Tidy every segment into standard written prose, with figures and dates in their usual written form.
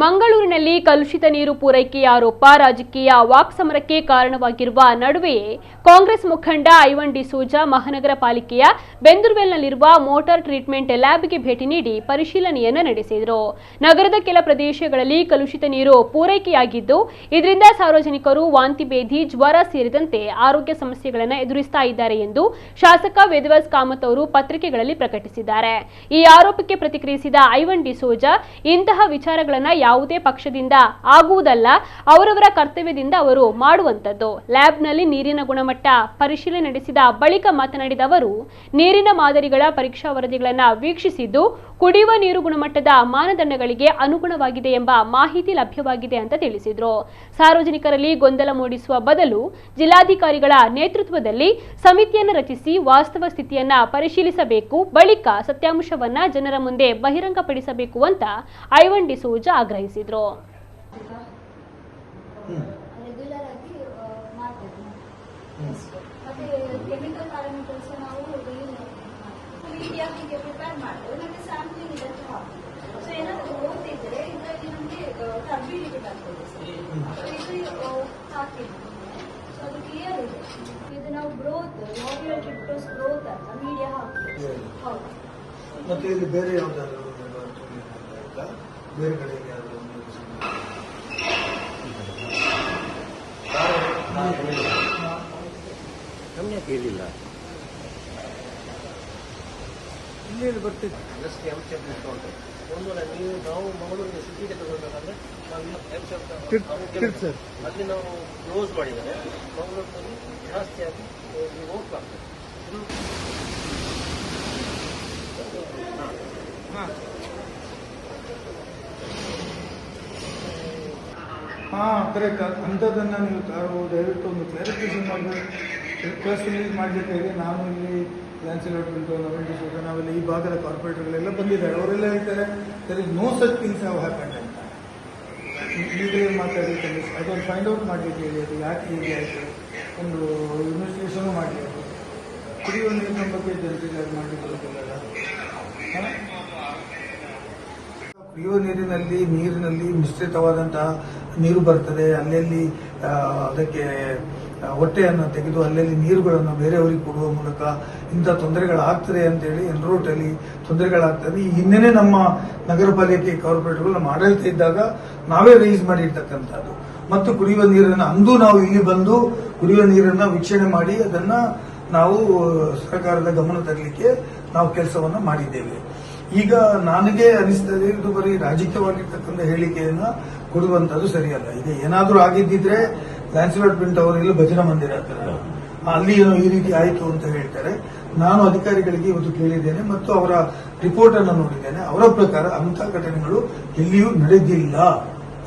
ಮಂಗಳೂರಿನಲ್ಲಿ ಕಲುಷಿತ ನೀರು ಪೂರೈಕೆಯ ಆರೋಪ ರಾಜಕೀಯ ವಾಕ್ಸಮರಕ್ಕೆ ಕಾರಣವಾಗಿರುವ ನಡುವೆಯೇ ಕಾಂಗ್ರೆಸ್ ಮುಖಂಡ ಐವನ್ ಡಿಸೋಜಾ ಮಹಾನಗರ ಪಾಲಿಕೆಯ ಬೆಂದೂರ್ವೆಲ್ನಲ್ಲಿರುವ ಮೋಟಾರ್ ಟ್ರೀಟ್ಮೆಂಟ್ ಲ್ಯಾಬ್ಗೆ ಭೇಟಿ ನೀಡಿ ಪರಿಶೀಲನೆಯನ್ನು ನಡೆಸಿದರು. ನಗರದ ಕೆಲ ಪ್ರದೇಶಗಳಲ್ಲಿ ಕಲುಷಿತ ನೀರು ಪೂರೈಕೆಯಾಗಿದ್ದು, ಇದರಿಂದ ಸಾರ್ವಜನಿಕರು ವಾಂತಿ ಭೇದಿ, ಜ್ವರ ಸೇರಿದಂತೆ ಆರೋಗ್ಯ ಸಮಸ್ಯೆಗಳನ್ನು ಎದುರಿಸ್ತಾ ಇದ್ದಾರೆ ಎಂದು ಶಾಸಕ ವೇದವ್ಯಾಸ್ ಕಾಮತ್ ಅವರು ಪತ್ರಿಕೆಗಳಲ್ಲಿ ಪ್ರಕಟಿಸಿದ್ದಾರೆ. ಈ ಆರೋಪಕ್ಕೆ ಪ್ರತಿಕ್ರಿಯಿಸಿದ ಐವನ್ ಡಿಸೋಜಾ, ಇಂತಹ ವಿಚಾರಗಳನ್ನು ಯಾವುದೇ ಪಕ್ಷದಿಂದ ಆಗುವುದಲ್ಲ, ಅವರವರ ಕರ್ತವ್ಯದಿಂದ ಅವರು ಮಾಡುವಂತದ್ದು. ಲ್ಯಾಬ್ನಲ್ಲಿ ನೀರಿನ ಗುಣಮಟ್ಟ ಪರಿಶೀಲನೆ ನಡೆಸಿದ ಬಳಿಕ ಮಾತನಾಡಿದ ಅವರು, ನೀರಿನ ಮಾದರಿಗಳ ಪರೀಕ್ಷಾ ವರದಿಗಳನ್ನು ವೀಕ್ಷಿಸಿದ್ದು, ಕುಡಿಯುವ ನೀರು ಗುಣಮಟ್ಟದ ಮಾನದಂಡಗಳಿಗೆ ಅನುಗುಣವಾಗಿದೆ ಎಂಬ ಮಾಹಿತಿ ಲಭ್ಯವಾಗಿದೆ ಅಂತ ತಿಳಿಸಿದರು. ಸಾರ್ವಜನಿಕರಲ್ಲಿ ಗೊಂದಲ ಮೂಡಿಸುವ ಬದಲು ಜಿಲ್ಲಾಧಿಕಾರಿಗಳ ನೇತೃತ್ವದಲ್ಲಿ ಸಮಿತಿಯನ್ನು ರಚಿಸಿ ವಾಸ್ತವ ಸ್ಥಿತಿಯನ್ನ ಪರಿಶೀಲಿಸಬೇಕು, ಬಳಿಕ ಸತ್ಯಾಂಶವನ್ನ ಜನರ ಮುಂದೆ ಬಹಿರಂಗಪಡಿಸಬೇಕು ಅಂತ ಐವನ್ ಡಿಸೋಜಾ ಆಗ್ರಹಿಸಿದರು. ಮತ್ತೆ ಇಲ್ಲಿ ಬೇರೆ ಯಾವುದಾದ್ರು ಬೇರೆ ಕಡೆ ನಮ್ಗೆ ಕೇಳಿಲ್ಲ. ಇಲ್ಲಿ ಬರ್ತಿದ್ದೆ ಜಸ್ಟ್ ಒಂದು ನಾವು ಮಂಗಳೂರಿಗೆ ಸಿಟಿಗೆ ತಗೊಳ್ಬೇಕಂದ್ರೆ ಅಲ್ಲಿ ನಾವು ಕ್ಲೋಸ್ ಮಾಡಿದರೆ ಮಂಗಳೂರಿನಲ್ಲಿ ಜಾಸ್ತಿ ಆಗಿ ಹೋಗ್ಬಾರ್ದು. ಕರೆಕ್ಟ್. ಅಂಥದ್ದನ್ನು ನೀವು ದಯವಿಟ್ಟು ಒಂದು ಕ್ಲಾರಿಫಿಕೇಶನ್ ಮಾಡಬೇಕು, ಪ್ರೆಸ್ ರಿಲೀಸ್ ಮಾಡಬೇಕಾಗಿ. ನಾನು ಇಲ್ಲಿ ಲ್ಯಾನ್ಸೆಲೋಟ್ ಬಿಂಟೋ, ಐವನ್ ಡಿಸೋಜಾ, ನಾವೆಲ್ಲ ಈ ಭಾಗದ ಕಾರ್ಪೊರೇಟರ್ಗಳೆಲ್ಲ ಬಂದಿದ್ದಾರೆ. ಅವರೆಲ್ಲ ಹೇಳ್ತಾರೆ there is no such things have happened ಅಂತ. ಈಗಲೇ ಮಾತಾಡಲಿಕ್ಕೆ ಅದೊಂದು ಫೈಂಡ್ ಔಟ್ ಮಾಡಲಿಕ್ಕೆ ಹೇಳಿ, ಅದು ಯಾಕೆ ಹೀಗೆ ಆಯಿತು, ಒಂದು ಇನ್ವೆಸ್ಟಿಗೇಷನು ಮಾಡಲಿ. ಅದು ಕುಡಿಯುವ ನೀರಿನ ಬಗ್ಗೆ ಜನರಿಗೆ ಅದು ಮಾಡಲಿಕ್ಕೆ ಬರೋದಿಲ್ಲ. ಕುಡಿಯುವ ನೀರಿನಲ್ಲಿ ಮಿಶ್ರಿತವಾದಂತಹ ನೀರು ಬರ್ತದೆ. ಅಲ್ಲಲ್ಲಿ ಅದಕ್ಕೆ ಹೊಟ್ಟೆಯನ್ನು ತೆಗೆದು ಅಲ್ಲಲ್ಲಿ ನೀರುಗಳನ್ನು ಬೇರೆಯವರಿಗೆ ಕೊಡುವ ಮೂಲಕ ಇಂಥ ತೊಂದರೆಗಳಾಗ್ತದೆ ಅಂತೇಳಿ ಎನ್ರೋಟಲ್ಲಿ ತೊಂದರೆಗಳಾಗ್ತದೆ. ಈ ಹಿಂದೆನೇ ನಮ್ಮ ನಗರ ಪಾಲಿಕೆ ಕಾರ್ಪೊರೇಟರ್ಗಳು ನಮ್ಮ ಆಡಳಿತ ಇದ್ದಾಗ ನಾವೇ ರೈಸ್ ಮಾಡಿರ್ತಕ್ಕಂಥದ್ದು. ಮತ್ತು ಕುಡಿಯುವ ನೀರನ್ನು ಅಂದು ನಾವು ಇಲ್ಲಿ ಬಂದು ಕುಡಿಯುವ ನೀರನ್ನು ವೀಕ್ಷಣೆ ಮಾಡಿ ಅದನ್ನ ನಾವು ಸರ್ಕಾರದ ಗಮನ ತರಲಿಕ್ಕೆ ನಾವು ಕೆಲಸವನ್ನು ಮಾಡಿದ್ದೇವೆ. ಈಗ ನನಗೆ ಅನಿಸ್ತದೆ ಇದು ಬರೀ ರಾಜಕೀಯವಾಗಿರ್ತಕ್ಕಂಥ ಹೇಳಿಕೆಯನ್ನ ಕೊಡುವಂತದ್ದು ಸರಿಯಲ್ಲ. ಈಗ ಏನಾದರೂ ಆಗಿದ್ದಿದ್ರೆ ಲ್ಯಾನ್ಸೆಲೋಟ್ ಬಿಂಟೋ ಅವರು ಇಲ್ಲಿ ಭಜನಾ ಮಂದಿರ ಹತ್ತಿರ ಅಲ್ಲಿ ಏನೋ ಈ ರೀತಿ ಆಯಿತು ಅಂತ ಹೇಳ್ತಾರೆ. ನಾನು ಅಧಿಕಾರಿಗಳಿಗೆ ಇವತ್ತು ಕೇಳಿದ್ದೇನೆ ಮತ್ತು ಅವರ ರಿಪೋರ್ಟ್ ಅನ್ನು ನೋಡಿದ್ದೇನೆ. ಅವರ ಪ್ರಕಾರ ಅಂತಹ ಘಟನೆಗಳು ಎಲ್ಲಿಯೂ ನಡೆದಿಲ್ಲ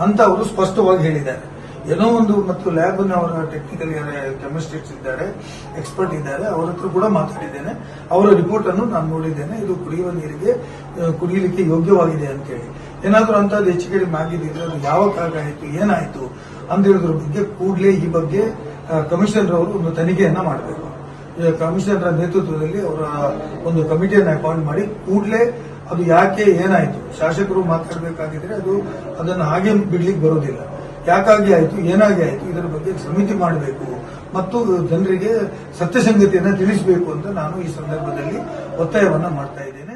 ಅಂತ ಅವರು ಸ್ಪಷ್ಟವಾಗಿ ಹೇಳಿದ್ದಾರೆ. ಏನೋ ಒಂದು ಮತ್ತು ಲ್ಯಾಬ್ ಅವರ ಟೆಕ್ನಿಕಲ್ ಕೆಮಿಸ್ಟ್ರಿಕ್ಸ್ ಇದ್ದಾರೆ, ಎಕ್ಸ್ಪರ್ಟ್ ಇದ್ದಾರೆ, ಅವರ ಹತ್ರ ಕೂಡ ಮಾತಾಡಿದ್ದೇನೆ. ಅವರ ರಿಪೋರ್ಟ್ ಅನ್ನು ನಾನು ನೋಡಿದ್ದೇನೆ. ಇದು ಕುಡಿಯುವ ನೀರಿಗೆ ಕುಡಿಯಲಿಕ್ಕೆ ಯೋಗ್ಯವಾಗಿದೆ ಅಂತ ಹೇಳಿ. ಏನಾದರೂ ಅಂತದ್ದು ಹೆಚ್ಚು ಕಡಿಮೆ ಆಗಿದ್ದಿದ್ರೆ ಅದು ಯಾವ ಕಾರಣ ಆಯಿತು, ಏನಾಯಿತು ಅಂತ ಹೇಳಿದ್ರ ಬಗ್ಗೆ ಕೂಡಲೇ ಈ ಬಗ್ಗೆ ಕಮಿಷನರ್ ಅವರು ಒಂದು ತನಿಖೆಯನ್ನ ಮಾಡಬೇಕು. ಕಮಿಷನರ್ ನೇತೃತ್ವದಲ್ಲಿ ಅವರ ಒಂದು ಕಮಿಟಿಯನ್ನು ಅಪಾಯಿಂಟ್ ಮಾಡಿ ಕೂಡಲೇ ಅದು ಯಾಕೆ ಏನಾಯಿತು, ಶಾಸಕರು ಮಾತಾಡಬೇಕಾಗಿದ್ರೆ ಅದನ್ನು ಹಾಗೆ ಬಿಡ್ಲಿಕ್ಕೆ ಬರೋದಿಲ್ಲ. ಯಾಕಾಗಿ ಆಯಿತು, ಏನಾಗಿ ಆಯಿತು, ಇದರ ಬಗ್ಗೆ ಸಮಿತಿ ಮಾಡಬೇಕು ಮತ್ತು ಜನರಿಗೆ ಸತ್ಯ ಸಂಗತಿಯನ್ನು ತಿಳಿಸಬೇಕು ಅಂತ ನಾನು ಈ ಸಂದರ್ಭದಲ್ಲಿ ಒತ್ತಾಯವನ್ನ ಮಾಡ್ತಾ ಇದ್ದೇನೆ.